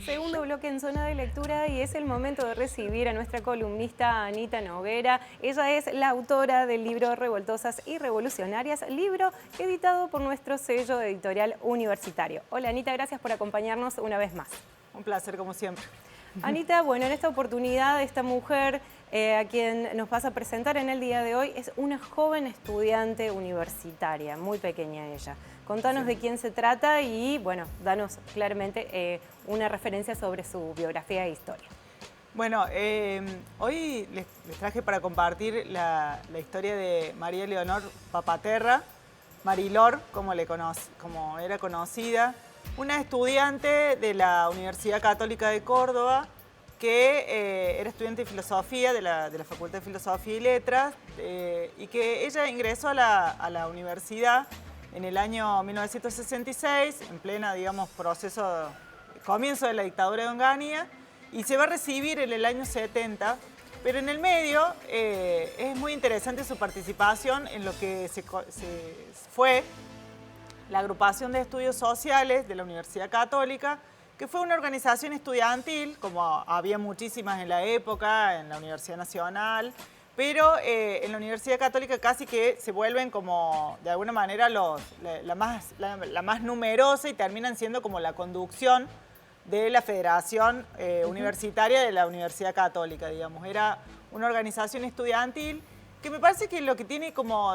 Segundo bloque en Zona de Lectura y es el momento de recibir a nuestra columnista Anita Noguera. Ella es la autora del libro Revoltosas y Revolucionarias, libro editado por nuestro sello editorial universitario. Hola Anita, gracias por acompañarnos una vez más. Un placer como siempre. Anita, bueno, en esta oportunidad esta mujer a quien nos vas a presentar en el día de hoy es una joven estudiante universitaria, muy pequeña ella. Contanos de quién se trata y, bueno, danos claramente una referencia sobre su biografía e historia. Bueno, hoy les traje para compartir la historia de María Leonor Papaterra, Marilor, como era conocida, una estudiante de la Universidad Católica de Córdoba que era estudiante de filosofía de la Facultad de Filosofía y Letras y que ella ingresó a la universidad en el año 1966, en plena, digamos, comienzo de la dictadura de Onganía, y se va a recibir en el año 70, pero en el medio es muy interesante su participación en lo que fue la Agrupación de Estudios Sociales de la Universidad Católica, que fue una organización estudiantil, como había muchísimas en la época, en la Universidad Nacional, pero en la Universidad Católica casi que se vuelven como, de alguna manera, la más numerosa y terminan siendo como la conducción de la Federación Universitaria de la Universidad Católica, digamos. Era una organización estudiantil que me parece que lo que tiene como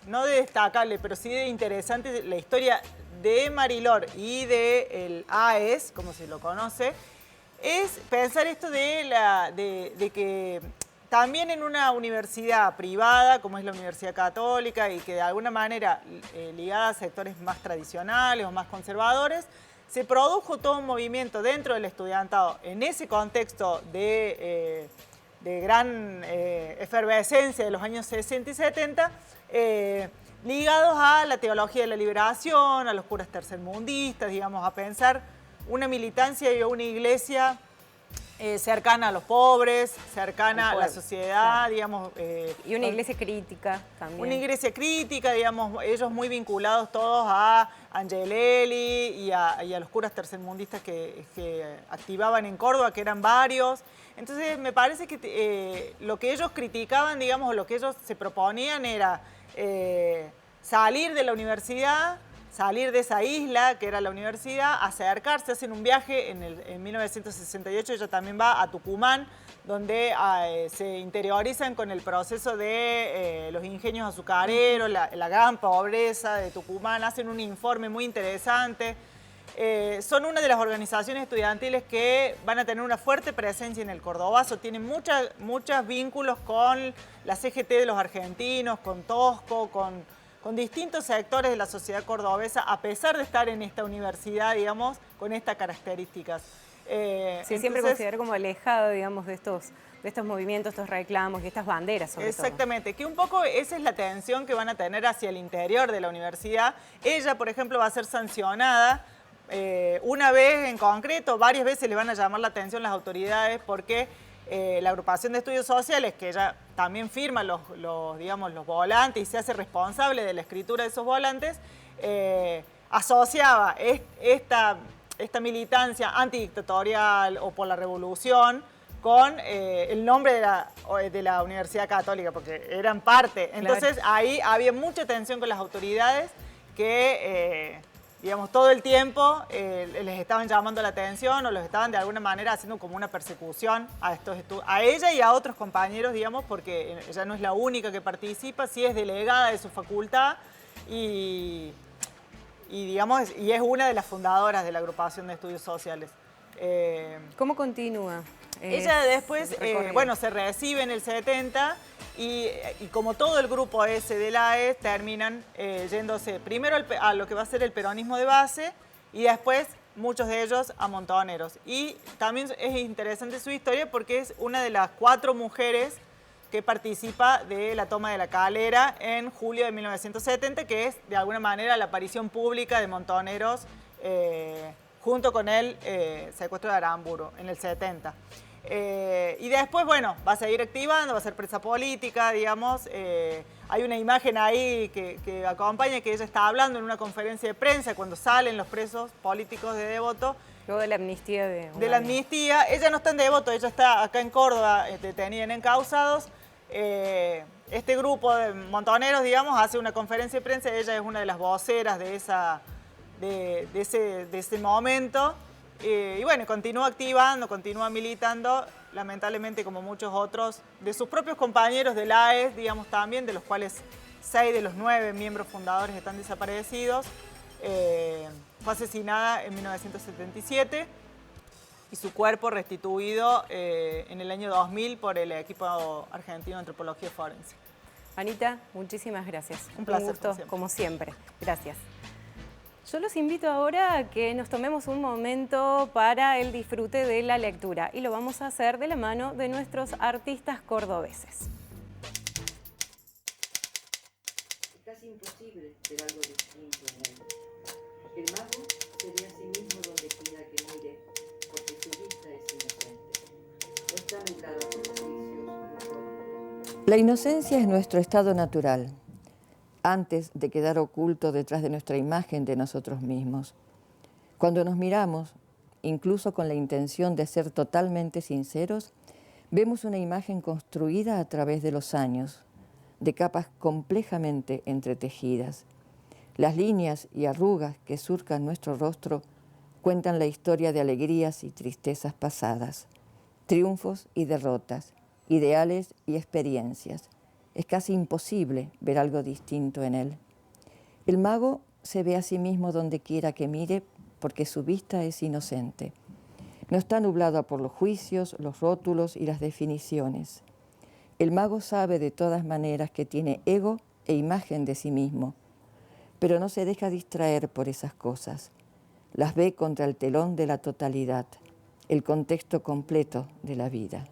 no de destacable, pero sí de interesante la historia de Marilor y del AES, como se lo conoce, es pensar esto de que también en una universidad privada, como es la Universidad Católica, y que de alguna manera ligada a sectores más tradicionales o más conservadores, se produjo todo un movimiento dentro del estudiantado en ese contexto de gran efervescencia de los años 60 y 70, ligados a la teología de la liberación, a los curas tercermundistas, digamos, a pensar una militancia y una iglesia cercana a los pobres, cercana a la sociedad, claro, digamos. Y una iglesia crítica también. Una iglesia crítica, digamos, ellos muy vinculados todos a Angelelli y a los curas tercermundistas que activaban en Córdoba, que eran varios. Entonces me parece que lo que ellos criticaban, digamos, o lo que ellos se proponían era salir de la universidad, salir de esa isla que era la universidad, acercarse, hacen un viaje en 1968, ella también va a Tucumán, donde se interiorizan con el proceso de los ingenios azucareros, la gran pobreza de Tucumán, hacen un informe muy interesante. Son una de las organizaciones estudiantiles que van a tener una fuerte presencia en el Cordobazo, tienen muchos vínculos con la CGT de los argentinos, con Tosco, con distintos sectores de la sociedad cordobesa, a pesar de estar en esta universidad, digamos, con estas características. Sí, siempre considero como alejado, digamos, de estos movimientos, estos reclamos y estas banderas, sobre todo. Exactamente, que un poco esa es la tensión que van a tener hacia el interior de la universidad. Ella, por ejemplo, va a ser sancionada una vez en concreto, varias veces le van a llamar la atención las autoridades porque la Agrupación de Estudios Sociales, que ella también firma los volantes y se hace responsable de la escritura de esos volantes, asociaba esta militancia antidictatorial o por la revolución con el nombre de la Universidad Católica, porque eran parte. Entonces, claro, ahí había mucha tensión con las autoridades que digamos, todo el tiempo les estaban llamando la atención o los estaban de alguna manera haciendo como una persecución a ella y a otros compañeros, digamos, porque ella no es la única que participa, sí es delegada de su facultad y es una de las fundadoras de la Agrupación de Estudios Sociales. ¿Cómo continúa? Ella después, bueno, se recibe en el 70 y como todo el grupo ese del AES terminan yéndose primero a lo que va a ser el peronismo de base y después muchos de ellos a Montoneros. Y también es interesante su historia porque es una de las 4 mujeres que participa de la toma de la Calera en julio de 1970, que es de alguna manera la aparición pública de Montoneros junto con el secuestro de Aramburu en el 70. Y después, bueno, va a seguir activando, va a ser presa política, digamos. Hay una imagen ahí que acompaña, que ella está hablando en una conferencia de prensa cuando salen los presos políticos de Devoto. Luego de la amnistía de la amnistía. Ella no está en Devoto, ella está acá en Córdoba, detenida en Encausados. Este grupo de montoneros, digamos, hace una conferencia de prensa. Ella es una de las voceras de ese momento. Y bueno, continúa activando, continúa militando, lamentablemente como muchos otros, de sus propios compañeros del AES, digamos también, de los cuales 6 de los 9 miembros fundadores están desaparecidos. Fue asesinada en 1977 y su cuerpo restituido en el año 2000 por el equipo argentino de antropología forense. Anita, muchísimas gracias. Un placer, Un gusto, como siempre. Gracias. Yo los invito ahora a que nos tomemos un momento para el disfrute de la lectura y lo vamos a hacer de la mano de nuestros artistas cordobeses. Es casi imposible ver algo distinto en él. El mago se ve a sí mismo donde quiera que mire, porque su vista es inocente. No está nublada por los juicios, los rostros. La inocencia es nuestro estado natural, antes de quedar oculto detrás de nuestra imagen de nosotros mismos. Cuando nos miramos, incluso con la intención de ser totalmente sinceros, vemos una imagen construida a través de los años, de capas complejamente entretejidas. Las líneas y arrugas que surcan nuestro rostro cuentan la historia de alegrías y tristezas pasadas, triunfos y derrotas, ideales y experiencias. Es casi imposible ver algo distinto en él. El mago se ve a sí mismo donde quiera que mire porque su vista es inocente. No está nublada por los juicios, los rótulos y las definiciones. El mago sabe de todas maneras que tiene ego e imagen de sí mismo, pero no se deja distraer por esas cosas. Las ve contra el telón de la totalidad, el contexto completo de la vida.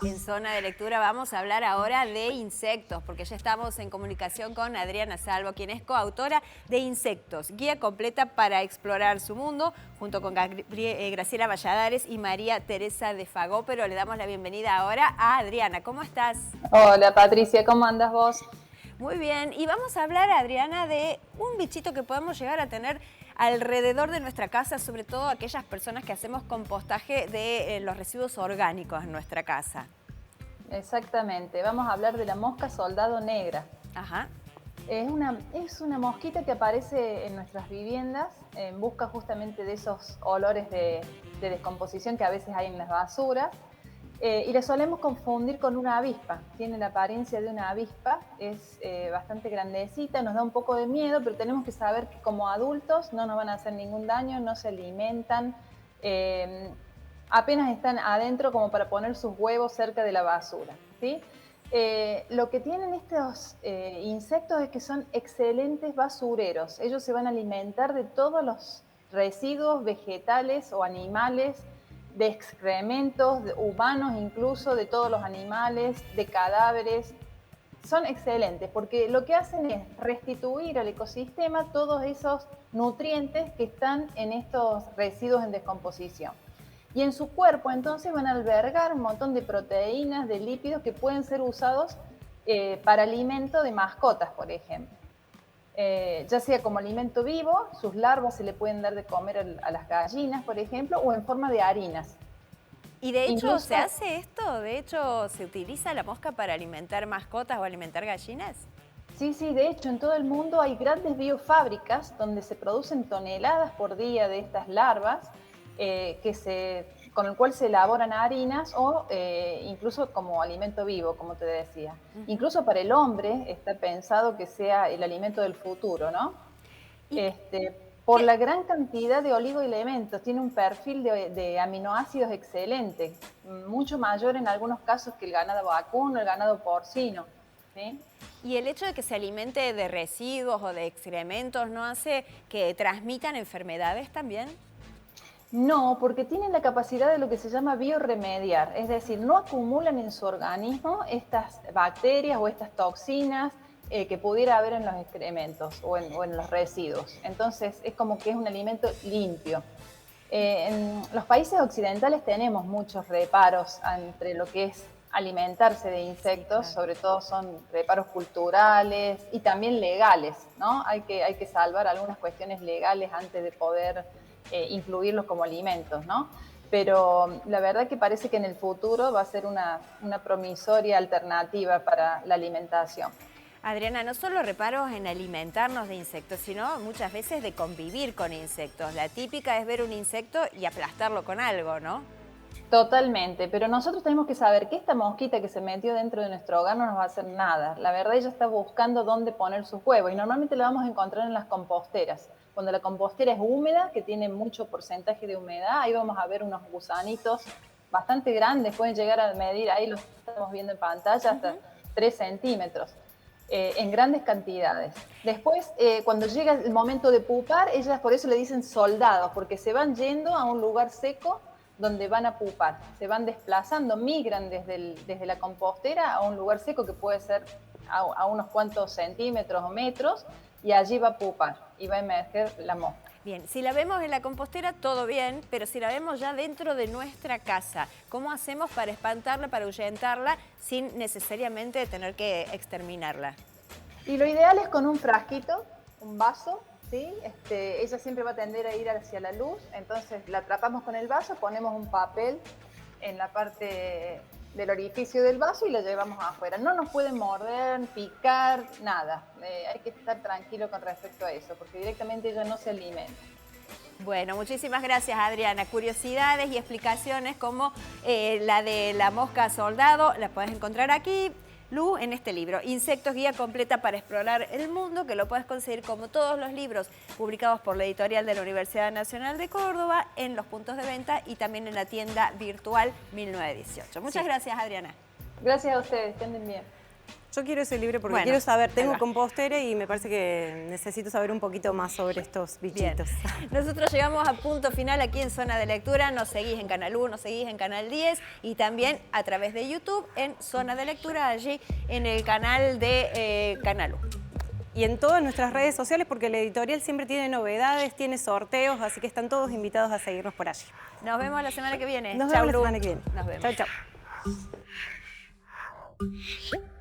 En Zona de Lectura vamos a hablar ahora de insectos, porque ya estamos en comunicación con Adriana Salvo, quien es coautora de Insectos, guía completa para explorar su mundo, junto con Graciela Valladares y María Teresa de Fagó. Pero le damos la bienvenida ahora a Adriana. ¿Cómo estás? Hola Patricia, ¿cómo andas vos? Muy bien, y vamos a hablar, Adriana, de un bichito que podemos llegar a tener alrededor de nuestra casa, sobre todo aquellas personas que hacemos compostaje de los residuos orgánicos en nuestra casa. Exactamente, vamos a hablar de la mosca soldado negra. Ajá. Es una mosquita que aparece en nuestras viviendas en busca justamente de esos olores de descomposición que a veces hay en las basuras. Y la solemos confundir con una avispa. Tiene la apariencia de una avispa, es bastante grandecita, nos da un poco de miedo, pero tenemos que saber que como adultos no nos van a hacer ningún daño, no se alimentan, apenas están adentro como para poner sus huevos cerca de la basura, ¿sí? Lo que tienen estos insectos es que son excelentes basureros. Ellos se van a alimentar de todos los residuos vegetales o animales, de excrementos de humanos, incluso de todos los animales, de cadáveres. Son excelentes porque lo que hacen es restituir al ecosistema todos esos nutrientes que están en estos residuos en descomposición. Y en su cuerpo entonces van a albergar un montón de proteínas, de lípidos que pueden ser usados para alimento de mascotas, por ejemplo. Ya sea como alimento vivo, sus larvas se le pueden dar de comer a las gallinas, por ejemplo, o en forma de harinas. Y de hecho, Incluso, ¿se hace esto? ¿De hecho, se utiliza la mosca para alimentar mascotas o alimentar gallinas? Sí, de hecho, en todo el mundo hay grandes biofábricas donde se producen toneladas por día de estas larvas con el cual se elaboran harinas o incluso como alimento vivo, como te decía. Incluso para el hombre está pensado que sea el alimento del futuro, ¿no? Por la gran cantidad de oligoelementos, tiene un perfil de aminoácidos excelente, mucho mayor en algunos casos que el ganado vacuno, el ganado porcino, ¿sí? ¿Y el hecho de que se alimente de residuos o de excrementos no hace que transmitan enfermedades también? No, porque tienen la capacidad de lo que se llama bioremediar, es decir, no acumulan en su organismo estas bacterias o estas toxinas, que pudiera haber en los excrementos o en los residuos. Entonces es como que es un alimento limpio. En los países occidentales tenemos muchos reparos entre lo que es alimentarse de insectos, sobre todo son reparos culturales y también legales, ¿no? Hay que salvar algunas cuestiones legales antes de poder incluirlos como alimentos, ¿no? Pero la verdad que parece que en el futuro va a ser una promisoria alternativa para la alimentación. Adriana, no solo reparos en alimentarnos de insectos, sino muchas veces de convivir con insectos. La típica es ver un insecto y aplastarlo con algo, ¿no? Totalmente, pero nosotros tenemos que saber que esta mosquita que se metió dentro de nuestro hogar no nos va a hacer nada. La verdad, ella está buscando dónde poner sus huevos y normalmente la vamos a encontrar en las composteras. Cuando la compostera es húmeda, que tiene mucho porcentaje de humedad, ahí vamos a ver unos gusanitos bastante grandes, pueden llegar a medir, ahí los estamos viendo en pantalla, hasta 3 centímetros. En grandes cantidades. Después, cuando llega el momento de pupar, ellas por eso le dicen soldados, porque se van yendo a un lugar seco donde van a pupar. Se van desplazando, migran desde la compostera a un lugar seco que puede ser a unos cuantos centímetros o metros, y allí va a pupar y va a emerger la mosca. Bien, si la vemos en la compostera, todo bien, pero si la vemos ya dentro de nuestra casa, ¿cómo hacemos para espantarla, para ahuyentarla, sin necesariamente tener que exterminarla? Y lo ideal es con un frasquito, un vaso, ¿sí? Ella siempre va a tender a ir hacia la luz, entonces la atrapamos con el vaso, ponemos un papel en la parte del orificio del vaso y la llevamos afuera. No nos pueden morder, picar, nada. Hay que estar tranquilo con respecto a eso, porque directamente ella no se alimenta. Bueno, muchísimas gracias, Adriana. Curiosidades y explicaciones como la de la mosca soldado, las puedes encontrar aquí, Lu, en este libro, Insectos, guía completa para explorar el mundo, que lo puedes conseguir como todos los libros publicados por la editorial de la Universidad Nacional de Córdoba en los puntos de venta y también en la tienda virtual 1918. Muchas gracias, Adriana. Gracias a ustedes, que anden bien. Yo quiero ese libro porque Bueno, quiero saber, ahí tengo va. compostera y me parece que necesito saber un poquito más sobre estos bichitos. Bien. Nosotros llegamos a punto final aquí en Zona de Lectura. Nos seguís en Canal 1, nos seguís en Canal 10 y también a través de YouTube en Zona de Lectura, allí en el canal de Canal 1. Y en todas nuestras redes sociales, porque la editorial siempre tiene novedades, tiene sorteos, así que están todos invitados a seguirnos por allí. Nos vemos la semana que viene. Nos Chau, vemos la Lu. semana que viene. Nos vemos. Chau, chau.